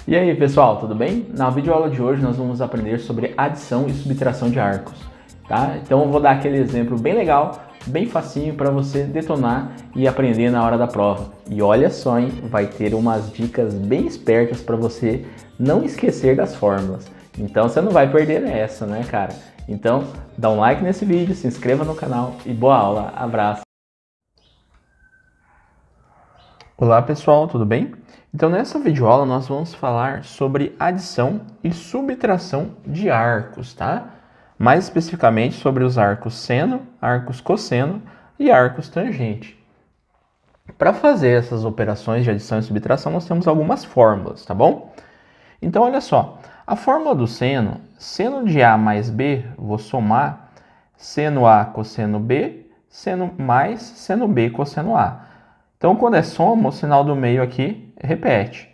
E aí pessoal, tudo bem? Na videoaula de hoje nós vamos aprender sobre adição e subtração de arcos, tá? Então eu vou dar aquele exemplo bem legal, bem facinho para você detonar e aprender na hora da prova. E olha só, hein? Vai ter umas dicas bem espertas para você não esquecer das fórmulas. Então você não vai perder essa, né, cara? Então dá um like nesse vídeo, se inscreva no canal e boa aula, abraço! Olá pessoal, tudo bem? Então nessa videoaula nós vamos falar sobre adição e subtração de arcos, tá? Mais especificamente sobre os arcos seno, arcos cosseno e arcos tangente. Para fazer essas operações de adição e subtração nós temos algumas fórmulas, tá bom? Então olha só, a fórmula do seno, seno de A mais B, vou somar seno A cosseno B, seno mais seno B cosseno A. Então, quando é soma, o sinal do meio aqui repete.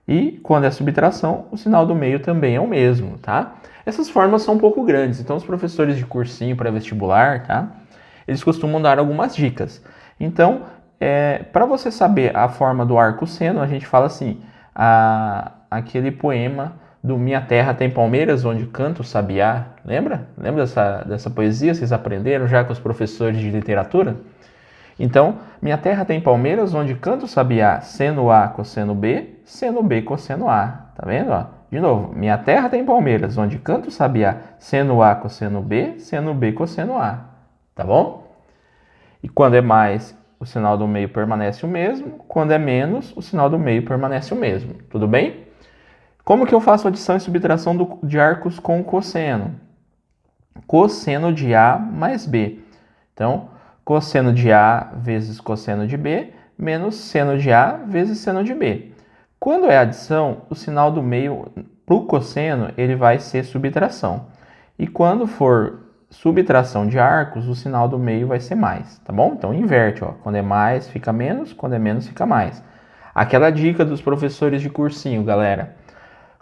E quando é subtração, o sinal do meio também é o mesmo, tá? Essas fórmulas são um pouco grandes, então os professores de cursinho pré-vestibular, tá? Eles costumam dar algumas dicas. Então, para você saber a forma do arco seno, a gente fala assim, aquele poema do Minha Terra Tem Palmeiras, onde canta o sabiá. Lembra? Lembra dessa poesia? Vocês aprenderam já com os professores de literatura? Então, minha terra tem palmeiras, onde canta o sabiá, seno A cosseno B, seno B cosseno A. Tá vendo? Ó? De novo, minha terra tem palmeiras, onde canta o sabiá, seno A cosseno B, seno B cosseno A. Tá bom? E quando é mais, o sinal do meio permanece o mesmo. Quando é menos, o sinal do meio permanece o mesmo. Tudo bem? Como que eu faço adição e subtração de arcos com cosseno? Cosseno de A mais B. Então, cosseno de A vezes cosseno de B, menos seno de A vezes seno de B. Quando é adição, o sinal do meio para o cosseno ele vai ser subtração. E quando for subtração de arcos, o sinal do meio vai ser mais, tá bom? Então inverte, ó. Quando é mais fica menos, quando é menos fica mais. Aquela dica dos professores de cursinho, galera.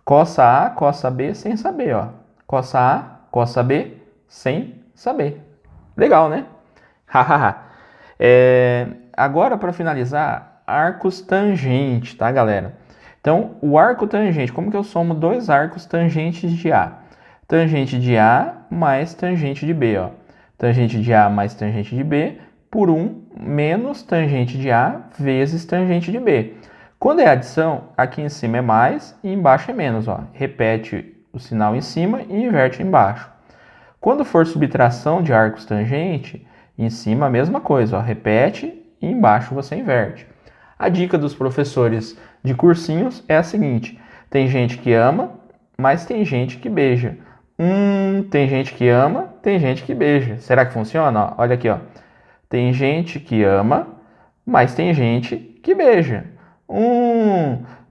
Cossa A, cossa B sem saber, ó. Cossa A, cossa B sem saber. Legal, né? Agora, para finalizar, arcos tangente, tá, galera? Então, o arco tangente, como que eu somo dois arcos tangentes de A? Tangente de A mais tangente de B, ó. Tangente de A mais tangente de B por 1 menos tangente de A vezes tangente de B. Quando é adição, aqui em cima é mais e embaixo é menos, ó. Repete o sinal em cima e inverte embaixo. Quando for subtração de arcos tangente, em cima a mesma coisa, ó, repete e embaixo você inverte. A dica dos professores de cursinhos é a seguinte: tem gente que ama, mas tem gente que beija. Tem gente que ama, tem gente que beija. Será que funciona? Ó, olha aqui, ó. Tem gente que ama, mas tem gente que beija.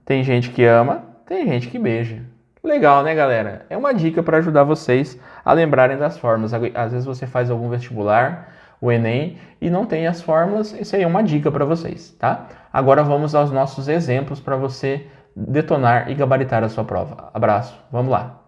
Tem gente que ama, tem gente que beija. Legal, né, galera? É uma dica para ajudar vocês a lembrarem das fórmulas. Às vezes você faz algum vestibular, o Enem, e não tem as fórmulas, isso aí é uma dica para vocês, tá? Agora vamos aos nossos exemplos para você detonar e gabaritar a sua prova. Abraço, vamos lá!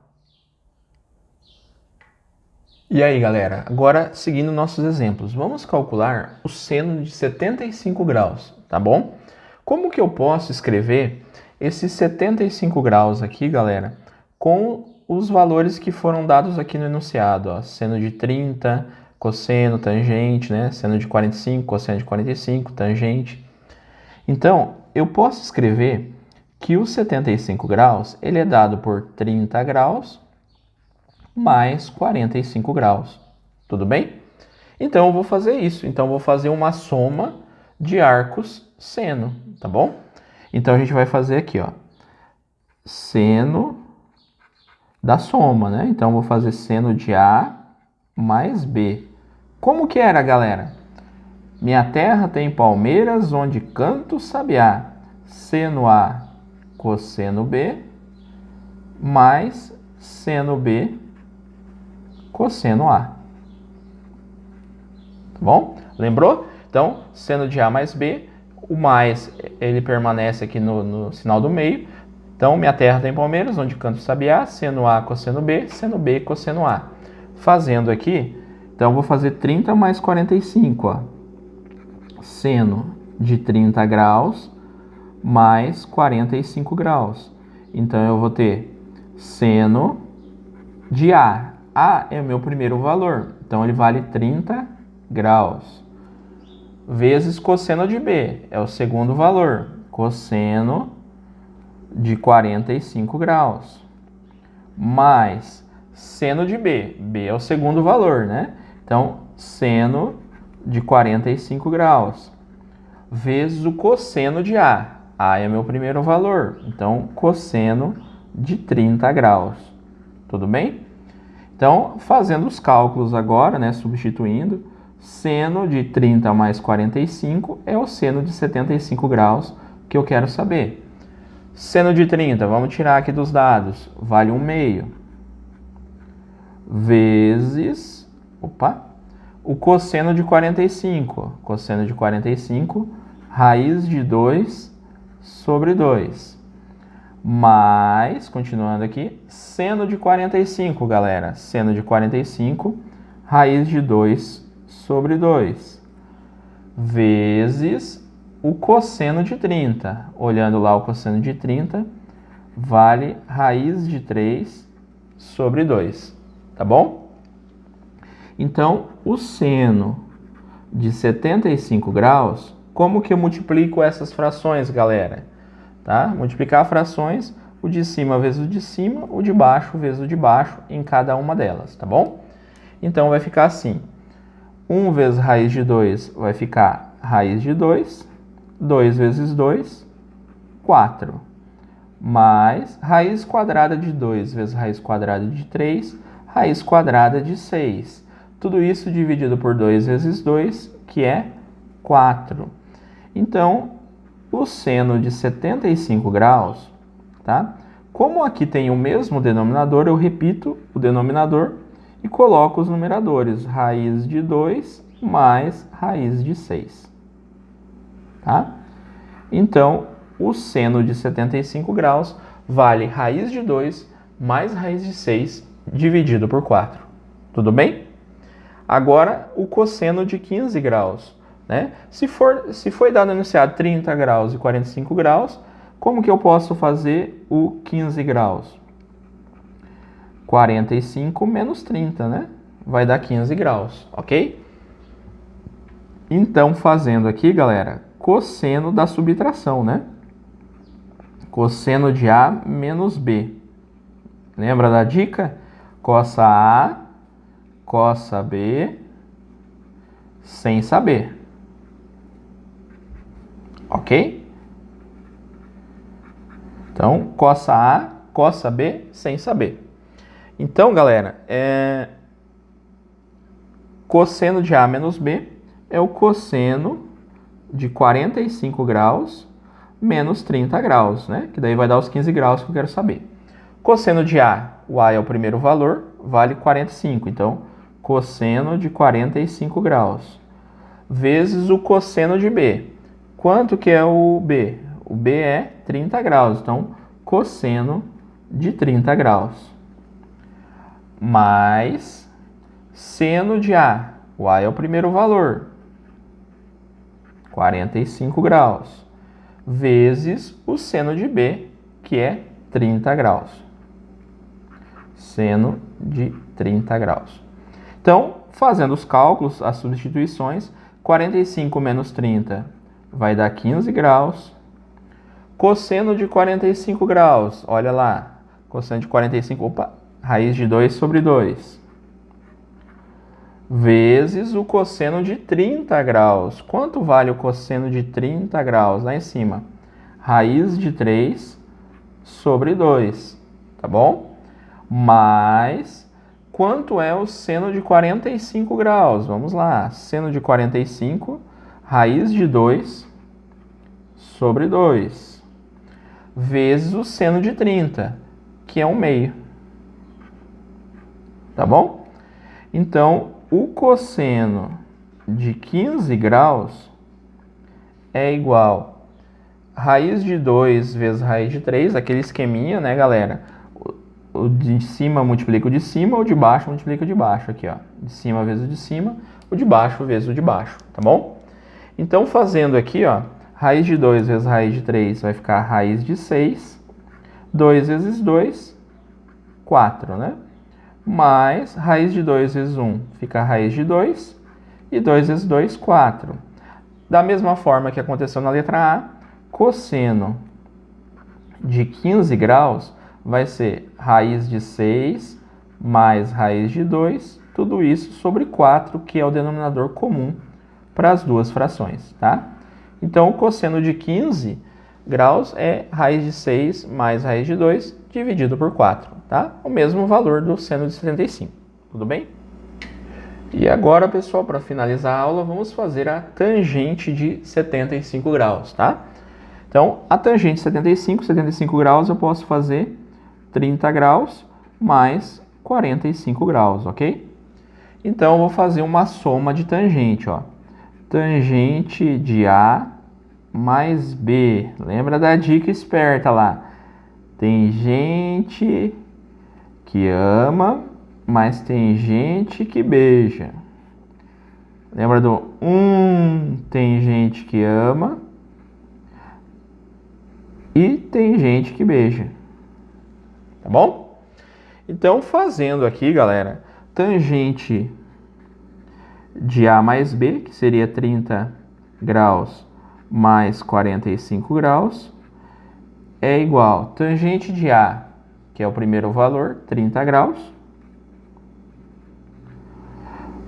E aí, galera, agora seguindo nossos exemplos, vamos calcular o seno de 75 graus, tá bom? Como que eu posso escrever esses 75 graus aqui, galera, com os valores que foram dados aqui no enunciado, ó, seno de 30, cosseno, tangente, né? Seno de 45, cosseno de 45, tangente. Então, eu posso escrever que o 75 graus ele é dado por 30 graus mais 45 graus. Tudo bem? Então, eu vou fazer isso. Então, eu vou fazer uma soma de arcos seno, tá bom? Então, a gente vai fazer aqui, ó, seno da soma, né? Então, eu vou fazer seno de A mais B. Como que era, galera? Minha terra tem palmeiras, onde canta o sabiá. Seno A cosseno B mais seno B cosseno A. Tá bom? Lembrou? Então, seno de A mais B, o mais ele permanece aqui no sinal do meio. Então, minha terra tem palmeiras, onde canta o sabiá. Seno A cosseno B, seno B cosseno A. Fazendo aqui, então eu vou fazer 30 mais 45, ó. Seno de 30 graus mais 45 graus. Então, eu vou ter seno de A. A é o meu primeiro valor, então ele vale 30 graus. Vezes cosseno de B, é o segundo valor, cosseno de 45 graus. Mais seno de B, B é o segundo valor, né? Então, seno de 45 graus. Vezes o cosseno de A. A é meu primeiro valor, então cosseno de 30 graus. Tudo bem? Então, fazendo os cálculos agora, né, substituindo, seno de 30 mais 45 é o seno de 75 graus que eu quero saber. Seno de 30, vamos tirar aqui dos dados, vale 1/2. Vezes, o cosseno de 45. Cosseno de 45, raiz de 2 sobre 2. Mais, continuando aqui, seno de 45, galera. Seno de 45, raiz de 2 sobre 2. Vezes o cosseno de 30. Olhando lá o cosseno de 30, vale raiz de 3 sobre 2. Tá bom? Então, o seno de 75 graus, como que eu multiplico essas frações, galera? Tá? Multiplicar frações, o de cima vezes o de cima, o de baixo vezes o de baixo em cada uma delas, tá bom? Então, vai ficar assim. 1 vezes raiz de 2 vai ficar raiz de 2. 2 vezes 2, 4. Mais raiz quadrada de 2 vezes raiz quadrada de 3, raiz quadrada de 6. Tudo isso dividido por 2 vezes 2, que é 4. Então, o seno de 75 graus, tá? Como aqui tem o mesmo denominador, eu repito o denominador e coloco os numeradores. Raiz de 2 mais raiz de 6. Tá? Então, o seno de 75 graus vale raiz de 2 mais raiz de 6 dividido por 4. Tudo bem? Agora, o cosseno de 15 graus. Né? Se foi dado enunciado 30 graus e 45 graus, como que eu posso fazer o 15 graus? 45 menos 30, né? Vai dar 15 graus, ok? Então, fazendo aqui, galera, cosseno da subtração, né? Cosseno de A menos B. Lembra da dica? Cossa A, cossa B, sem saber. Ok? Então, cossa A, cossa B, sem saber. Então, galera, cosseno de A menos B é o cosseno de 45 graus menos 30 graus, né? Que daí vai dar os 15 graus que eu quero saber. Cosseno de A, o A é o primeiro valor, vale 45. Então, cosseno de 45 graus. Vezes o cosseno de B. Quanto que é o B? O B é 30 graus. Então, cosseno de 30 graus. Mais seno de A. O A é o primeiro valor. 45 graus. Vezes o seno de B, que é 30 graus. Seno de 30 graus. Então, fazendo os cálculos, as substituições, 45 menos 30 vai dar 15 graus. Cosseno de 45 graus, olha lá. Cosseno de 45, raiz de 2 sobre 2. Vezes o cosseno de 30 graus. Quanto vale o cosseno de 30 graus? Lá em cima. Raiz de 3 sobre 2. Tá bom? Mais quanto é o seno de 45 graus? Vamos lá. Seno de 45, raiz de 2 sobre 2. Vezes o seno de 30, que é 1/2. Tá bom? Então, o cosseno de 15 graus é igual a raiz de 2 vezes raiz de 3, aquele esqueminha, né, galera? O de cima multiplica o de cima, o de baixo multiplica o de baixo, aqui, ó. De cima vezes o de cima, o de baixo vezes o de baixo, tá bom? Então, fazendo aqui, ó, raiz de 2 vezes raiz de 3 vai ficar raiz de 6, 2 vezes 2, 4, né? Mais raiz de 2 vezes 1 fica a raiz de 2, e 2 vezes 2, 4. Da mesma forma que aconteceu na letra A, cosseno de 15 graus vai ser raiz de 6 mais raiz de 2, tudo isso sobre 4, que é o denominador comum para as duas frações, tá? Então, o cosseno de 15 graus é raiz de 6 mais raiz de 2 dividido por 4, tá? O mesmo valor do seno de 75, tudo bem? E agora, pessoal, para finalizar a aula, vamos fazer a tangente de 75 graus, tá? Então, a tangente de 75 graus, eu posso fazer 30 graus mais 45 graus, ok? Então, eu vou fazer uma soma de tangente, ó. Tangente de A mais B. Lembra da dica esperta lá? Tem gente que ama, mas tem gente que beija. Lembra do tem gente que ama e tem gente que beija. Tá bom? Então, fazendo aqui, galera, tangente de A mais B, que seria 30 graus mais 45 graus, é igual tangente de A, que é o primeiro valor, 30 graus,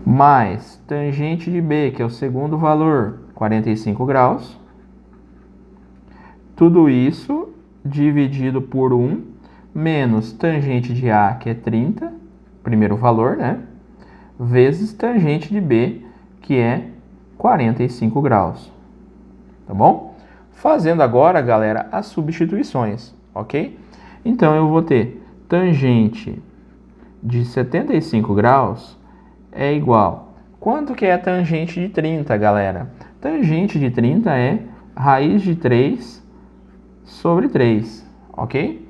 mais tangente de B, que é o segundo valor, 45 graus. Tudo isso dividido por 1, menos tangente de A, que é 30, primeiro valor, né? Vezes tangente de B, que é 45 graus. Tá bom? Fazendo agora, galera, as substituições, ok? Então, eu vou ter tangente de 75 graus é igual. Quanto que é a tangente de 30, galera? Tangente de 30 é raiz de 3 sobre 3, ok?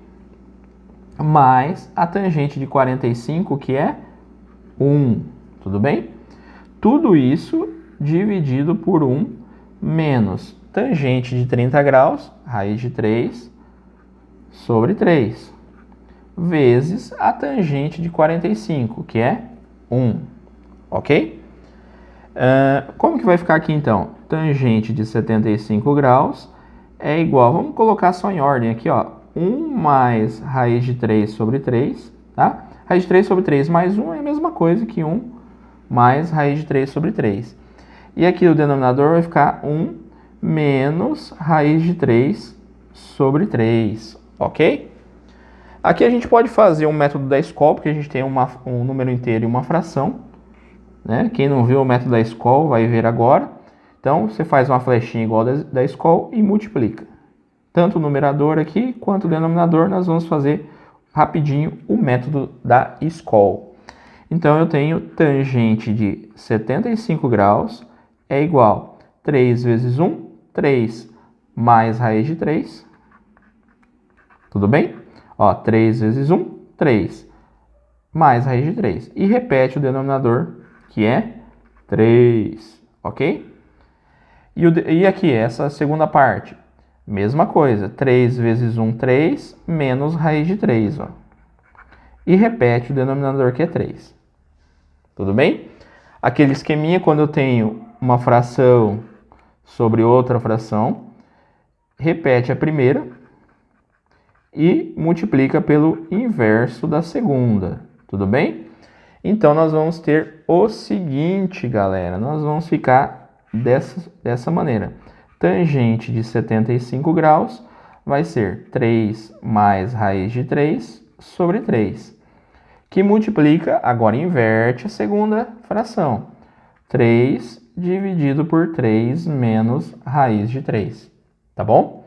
Mais a tangente de 45, que é 1, tudo bem? Tudo isso dividido por 1 menos tangente de 30 graus, raiz de 3 sobre 3, vezes a tangente de 45, que é 1, ok? Como que vai ficar aqui então? Tangente de 75 graus é igual, vamos colocar só em ordem aqui, ó, 1 mais raiz de 3 sobre 3, tá? Raiz de 3 sobre 3 mais 1 é a mesma coisa que 1 mais raiz de 3 sobre 3. E aqui o denominador vai ficar 1 menos raiz de 3 sobre 3, ok? Aqui a gente pode fazer um método da escola, porque a gente tem um número inteiro e uma fração, né? Quem não viu o método da escola vai ver agora. Então, você faz uma flechinha igual da escola e multiplica. Tanto o numerador aqui, quanto o denominador, nós vamos fazer rapidinho o método da escola. Então, eu tenho tangente de 75 graus é igual 3 vezes 1, 3 mais raiz de 3. Tudo bem? Ó, 3 vezes 1, 3 mais raiz de 3. E repete o denominador, que é 3, ok? E aqui, essa segunda parte, mesma coisa, 3 vezes 1, 3, menos raiz de 3, ó. E repete o denominador, que é 3. Tudo bem? Aquele esqueminha, quando eu tenho uma fração sobre outra fração, repete a primeira e multiplica pelo inverso da segunda. Tudo bem? Então, nós vamos ter o seguinte, galera. Nós vamos ficar dessa maneira. Tangente de 75 graus vai ser 3 mais raiz de 3 sobre 3. Que multiplica, agora inverte a segunda fração. 3 dividido por 3 menos raiz de 3. Tá bom?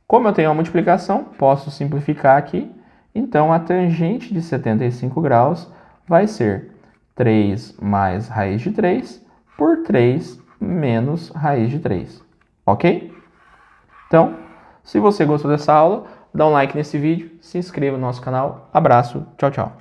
Como eu tenho uma multiplicação, posso simplificar aqui. Então, a tangente de 75 graus vai ser 3 mais raiz de 3 por 3 menos raiz de 3. Ok? Então, se você gostou dessa aula, dá um like nesse vídeo, se inscreva no nosso canal. Abraço, tchau, tchau.